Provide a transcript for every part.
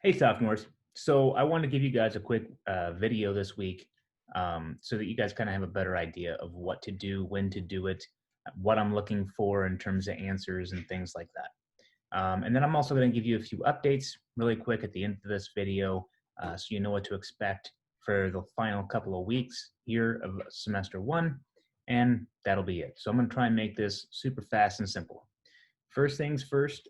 Hey, sophomores. So I want to give you guys a quick video this week so that you guys kind of have a better idea of what to do, when to do it, what I'm looking for in terms of answers and things like that. And then I'm also going to give you a few updates really quick at the end of this video so you know what to expect for the final couple of weeks here of semester one. And that'll be it. So I'm going to try and make this super fast and simple. First things first,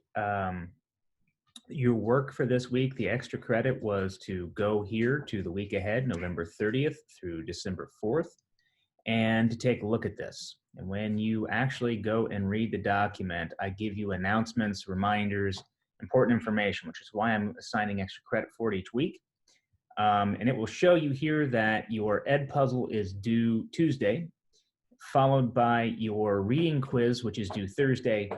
your work for this week, the extra credit was to go here to the week ahead, November 30th through December 4th, and to take a look at this. And when you actually go and read the document, I give you announcements, reminders, important information, which is why I'm assigning extra credit for it each week. And it will show you here that your EdPuzzle is due Tuesday, followed by your reading quiz, which is due Thursday,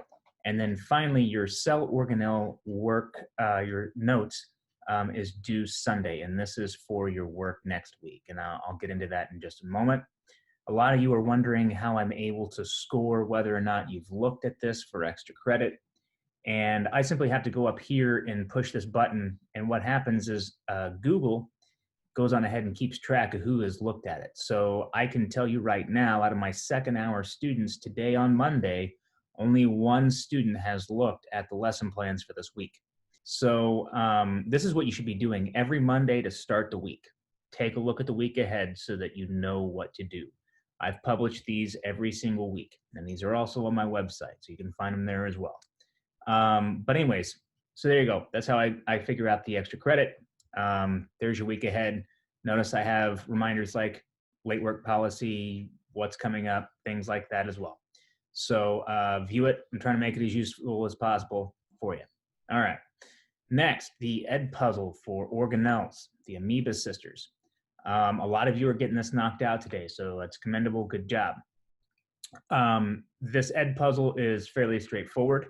and then finally, your cell organelle work, your notes, is due Sunday, and this is for your work next week. And I'll get into that in just a moment. A lot of you are wondering how I'm able to score whether or not you've looked at this for extra credit. And I simply have to go up here and push this button. And what happens is Google goes on ahead and keeps track of who has looked at it. So I can tell you right now, out of my second hour students today on Monday, only one student has looked at the lesson plans for this week. So this is what you should be doing every Monday to start the week. Take a look at the week ahead so that you know what to do. I've published these every single week, and these are also on my website, so you can find them there as well. But anyways, so there you go. That's how I figure out the extra credit. There's your week ahead. Notice I have reminders like late work policy, what's coming up, things like that as well. So view it. I'm trying to make it as useful as possible for you. All right. Next, the EdPuzzle for Organelles, the Amoeba sisters. A lot of you are getting this knocked out today, so that's commendable. Good job. This EdPuzzle is fairly straightforward.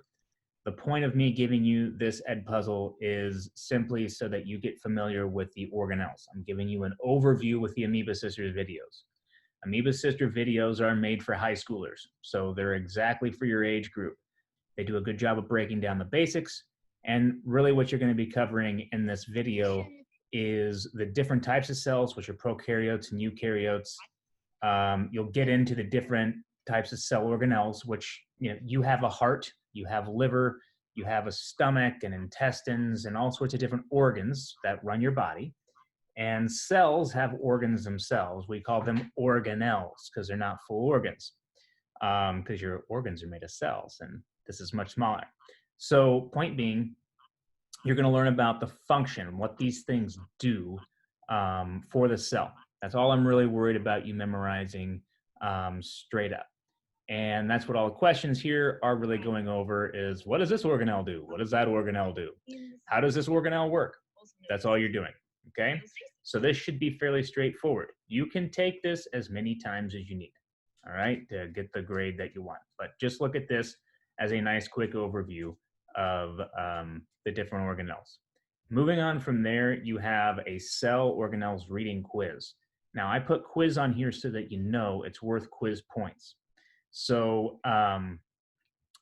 The point of me giving you this EdPuzzle is simply so that you get familiar with the organelles. I'm giving you an overview with the Amoeba sisters videos. Amoeba sister videos are made for high schoolers, so they're exactly for your age group. They do a good job of breaking down the basics, and really what you're going to be covering in this video is the different types of cells, which are prokaryotes and eukaryotes. You'll get into the different types of cell organelles, which you have a heart, you have liver, you have a stomach and intestines and all sorts of different organs that run your body. And cells have organs themselves. We call them organelles because they're not full organs, because your organs are made of cells, and this is much smaller. So point being, you're going to learn about the function, what these things do for the cell. That's all I'm really worried about you memorizing straight up. And that's what all the questions here are really going over is, what does this organelle do? What does that organelle do? How does this organelle work? That's all you're doing. Okay, so this should be fairly straightforward. You can take this as many times as you need, all right, to get the grade that you want. But just look at this as a nice quick overview of the different organelles. Moving on from there, you have a cell organelles reading quiz. Now, I put quiz on here so that you know it's worth quiz points. So I'm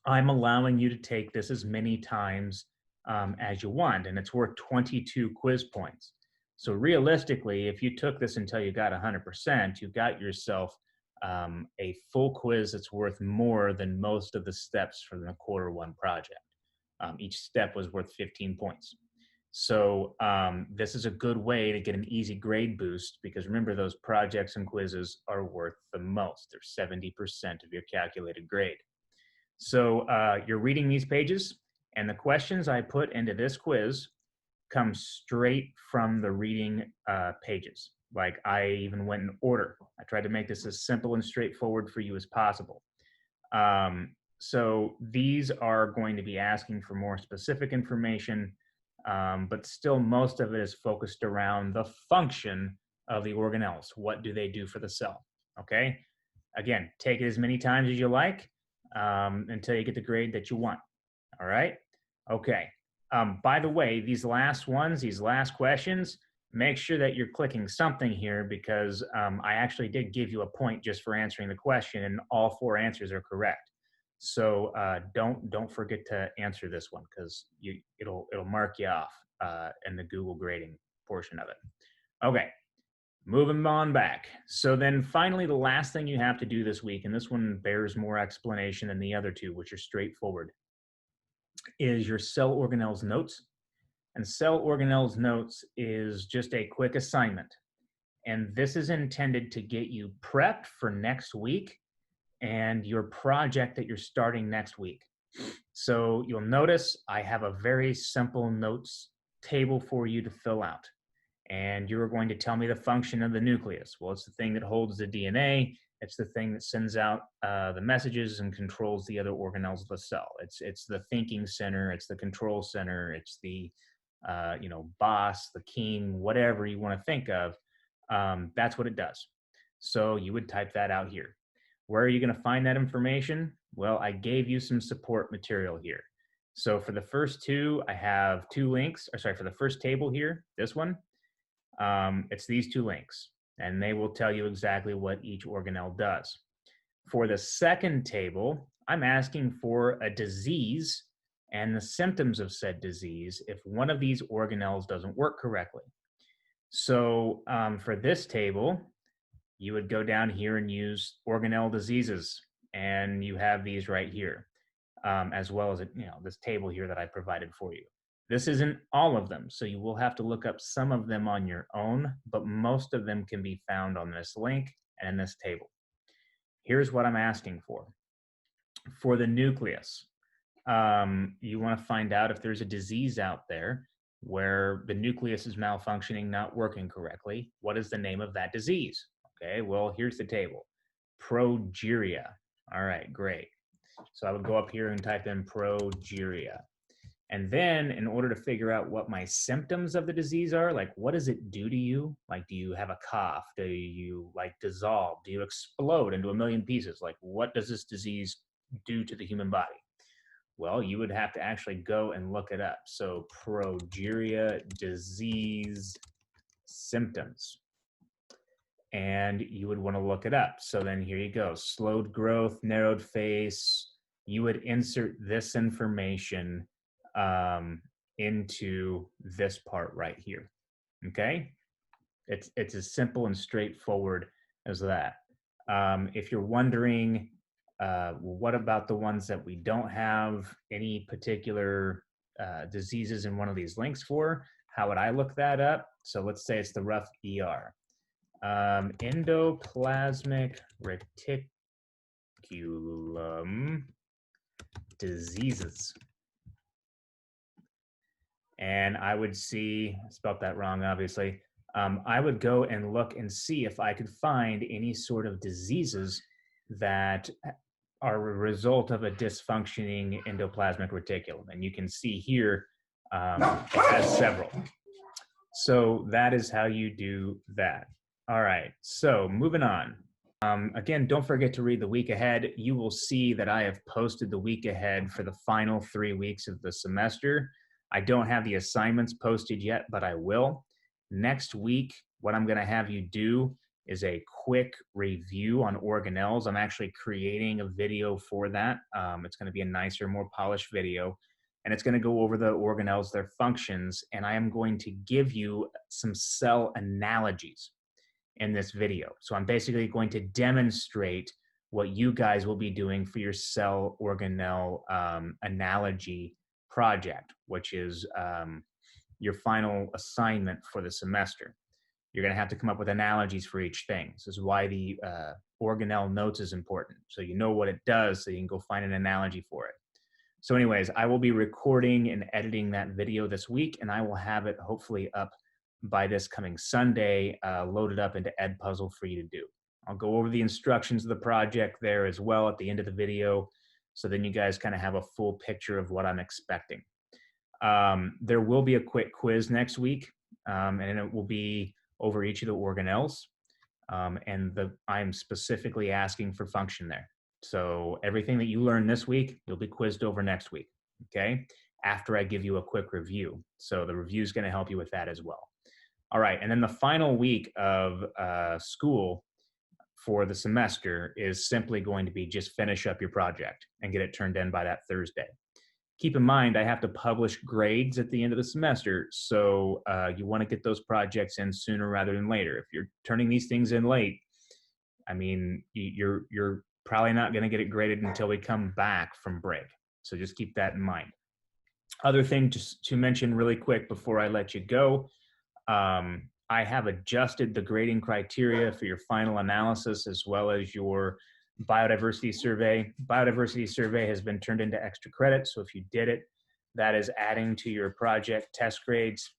allowing you to take this as many times as you want, and it's worth 22 quiz points. So realistically, if you took this until you got 100%, you got yourself a full quiz that's worth more than most of the steps for the quarter one project. Each step was worth 15 points. So this is a good way to get an easy grade boost because remember, those projects and quizzes are worth the most. They're 70% of your calculated grade. So you're reading these pages, and the questions I put into this quiz come straight from the reading pages. Like I even went in order. I tried to make this as simple and straightforward for you as possible. So these are going to be asking for more specific information, but still most of it is focused around the function of the organelles. What do they do for the cell? Okay. Again, take it as many times as you like until you get the grade that you want. All right. Okay. By the way, these last questions, make sure that you're clicking something here because I actually did give you a point just for answering the question, and all 4 answers are correct. So don't forget to answer this one because it'll mark you off in the Google grading portion of it. Okay, moving on back. So then finally, the last thing you have to do this week, and this one bears more explanation than the other two, which are straightforward, is your cell organelles notes. And cell organelles notes is just a quick assignment. And this is intended to get you prepped for next week and your project that you're starting next week. So you'll notice I have a very simple notes table for you to fill out. And you're going to tell me the function of the nucleus. Well, it's the thing that holds the DNA. It's the thing that sends out the messages and controls the other organelles of the cell. It's the thinking center. It's the control center. It's the boss, the king, whatever you want to think of. That's what it does. So you would type that out here. Where are you going to find that information? Well, I gave you some support material here. So for the first two, I have two links. Or sorry, for the first table here, this one, it's these two links, and they will tell you exactly what each organelle does. For the second table, I'm asking for a disease and the symptoms of said disease if one of these organelles doesn't work correctly. So for this table, you would go down here and use organelle diseases, and you have these right here, as well as this table here that I provided for you. This isn't all of them, so you will have to look up some of them on your own, but most of them can be found on this link and in this table. Here's what I'm asking for. For the nucleus, you want to find out if there's a disease out there where the nucleus is malfunctioning, not working correctly. What is the name of that disease? Okay, well, here's the table. Progeria. All right, great. So I would go up here and type in progeria. And then in order to figure out what my symptoms of the disease are, like what does it do to you? Like, do you have a cough? Do you dissolve? Do you explode into a million pieces? Like, what does this disease do to the human body? Well, you would have to actually go and look it up. So progeria disease symptoms. And you would want to look it up. So then here you go. Slowed growth, narrowed face. You would insert this information into this part right here. Okay? It's as simple and straightforward as that. If you're wondering, what about the ones that we don't have any particular diseases in one of these links for? How would I look that up? So let's say it's the rough ER. Endoplasmic reticulum diseases. And I would see, I spelled that wrong, obviously. I would go and look and see if I could find any sort of diseases that are a result of a dysfunctioning endoplasmic reticulum. And you can see here, it has several. So that is how you do that. All right, so moving on. Again, don't forget to read the week ahead. You will see that I have posted the week ahead for the final 3 weeks of the semester. I don't have the assignments posted yet, but I will. Next week, what I'm going to have you do is a quick review on organelles. I'm actually creating a video for that. It's going to be a nicer, more polished video, and it's going to go over the organelles, their functions, and I am going to give you some cell analogies in this video. So I'm basically going to demonstrate what you guys will be doing for your cell organelle analogy project, which is your final assignment for the semester. You're going to have to come up with analogies for each thing. This is why the organelle notes is important. So you know what it does, so you can go find an analogy for it. So anyways, I will be recording and editing that video this week, and I will have it hopefully up by this coming Sunday, loaded up into EdPuzzle for you to do. I'll go over the instructions of the project there as well at the end of the video, so then you guys kind of have a full picture of what I'm expecting. There will be a quick quiz next week, and it will be over each of the organelles, and I'm specifically asking for function there. So everything that you learn this week, you'll be quizzed over next week, okay? After I give you a quick review. So the review is going to help you with that as well. All right, and then the final week of school for the semester is simply going to be just finish up your project and get it turned in by that Thursday. keep in mind, I have to publish grades at the end of the semester. So you want to get those projects in sooner rather than later. If you're turning these things in late, I mean, you're probably not going to get it graded until we come back from break. So just keep that in mind. Other thing just to mention really quick before I let you go, I have adjusted the grading criteria for your final analysis as well as your biodiversity survey. Biodiversity survey has been turned into extra credit. So if you did it, that is adding to your project test grades.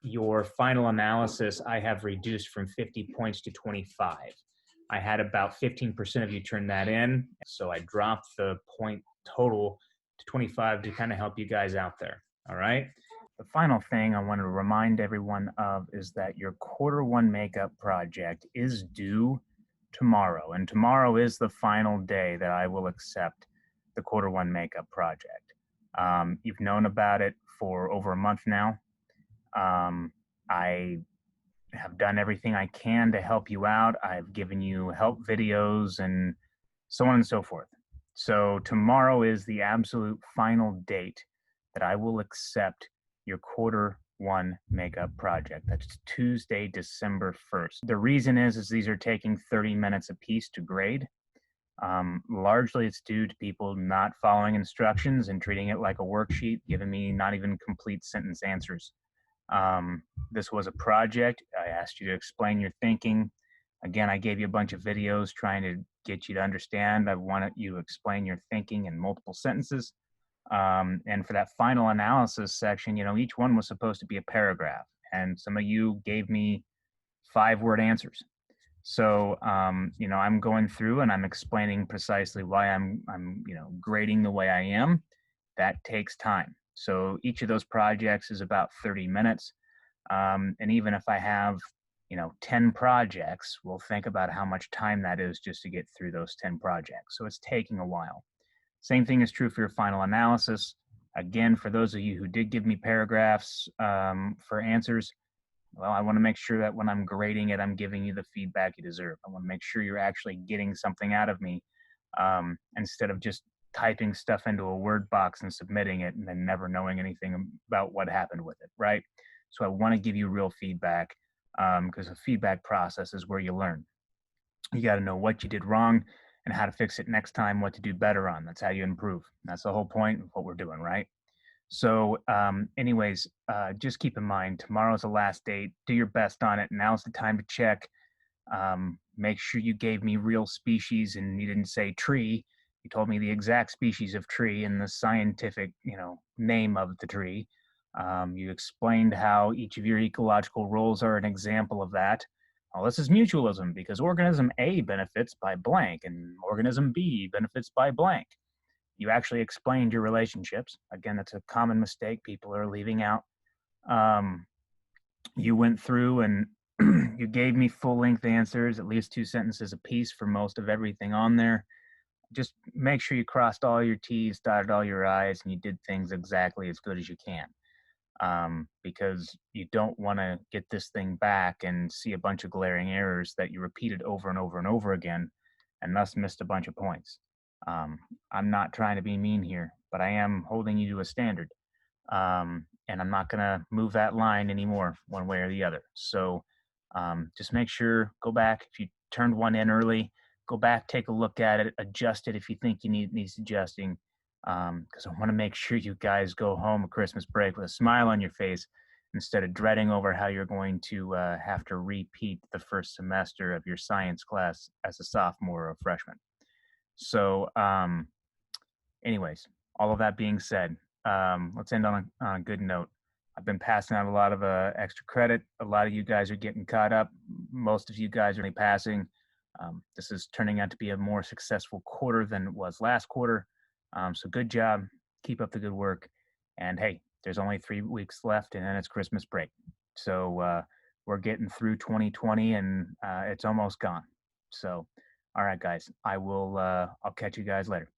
Your final analysis, I have reduced from 50 points to 25. I had about 15% of you turn that in. So I dropped the point total to 25 to kind of help you guys out there. All right. The final thing I want to remind everyone of is that your Q1 makeup project is due tomorrow, and tomorrow is the final day that I will accept the Q1 makeup project. You've known about it for over a month now. I have done everything I can to help you out. I've given you help videos and so on and so forth. So tomorrow is the absolute final date that I will accept your Q1 makeup project. That's Tuesday, December 1st. The reason is these are taking 30 minutes apiece to grade. Largely it's due to people not following instructions and treating it like a worksheet, giving me not even complete sentence answers. This was a project. I asked you to explain your thinking. Again, I gave you a bunch of videos trying to get you to understand. I wanted you to explain your thinking in multiple sentences. And for that final analysis section, each one was supposed to be a paragraph. And some of you gave me 5-word answers. So, I'm going through and I'm explaining precisely why I'm grading the way I am. That takes time. So each of those projects is about 30 minutes. And even if I have, 10 projects, we'll think about how much time that is just to get through those 10 projects. So it's taking a while. Same thing is true for your final analysis. Again, for those of you who did give me paragraphs for answers, well, I want to make sure that when I'm grading it, I'm giving you the feedback you deserve. I want to make sure you're actually getting something out of me instead of just typing stuff into a Word box and submitting it and then never knowing anything about what happened with it, right? So I want to give you real feedback because the feedback process is where you learn. You got to know what you did wrong and how to fix it next time, what to do better on. That's how you improve. That's the whole point of what we're doing, right? So anyways, just keep in mind, tomorrow's the last date. Do your best on it. Now's the time to check. Make sure you gave me real species and you didn't say tree. You told me the exact species of tree and the scientific, name of the tree. You explained how each of your ecological roles are an example of that. Well, this is mutualism because organism A benefits by blank and organism B benefits by blank. You actually explained your relationships. Again, that's a common mistake people are leaving out. You went through and you gave me full-length answers, at least 2 sentences apiece for most of everything on there. Just make sure you crossed all your T's, dotted all your I's, and you did things exactly as good as you can. Because you don't want to get this thing back and see a bunch of glaring errors that you repeated over and over and over again and thus missed a bunch of points. I'm not trying to be mean here, but I am holding you to a standard. And I'm not going to move that line anymore one way or the other. So just make sure, go back. If you turned one in early, go back, take a look at it, adjust it if you think needs adjusting. Because I want to make sure you guys go home at Christmas break with a smile on your face instead of dreading over how you're going to have to repeat the first semester of your science class as a sophomore or a freshman. So anyways, all of that being said, let's end on a good note. I've been passing out a lot of extra credit. A lot of you guys are getting caught up. Most of you guys are only passing. This is turning out to be a more successful quarter than it was last quarter. So good job. Keep up the good work. And hey, there's only 3 weeks left and then it's Christmas break. So we're getting through 2020 and it's almost gone. So, all right, guys, I'll catch you guys later.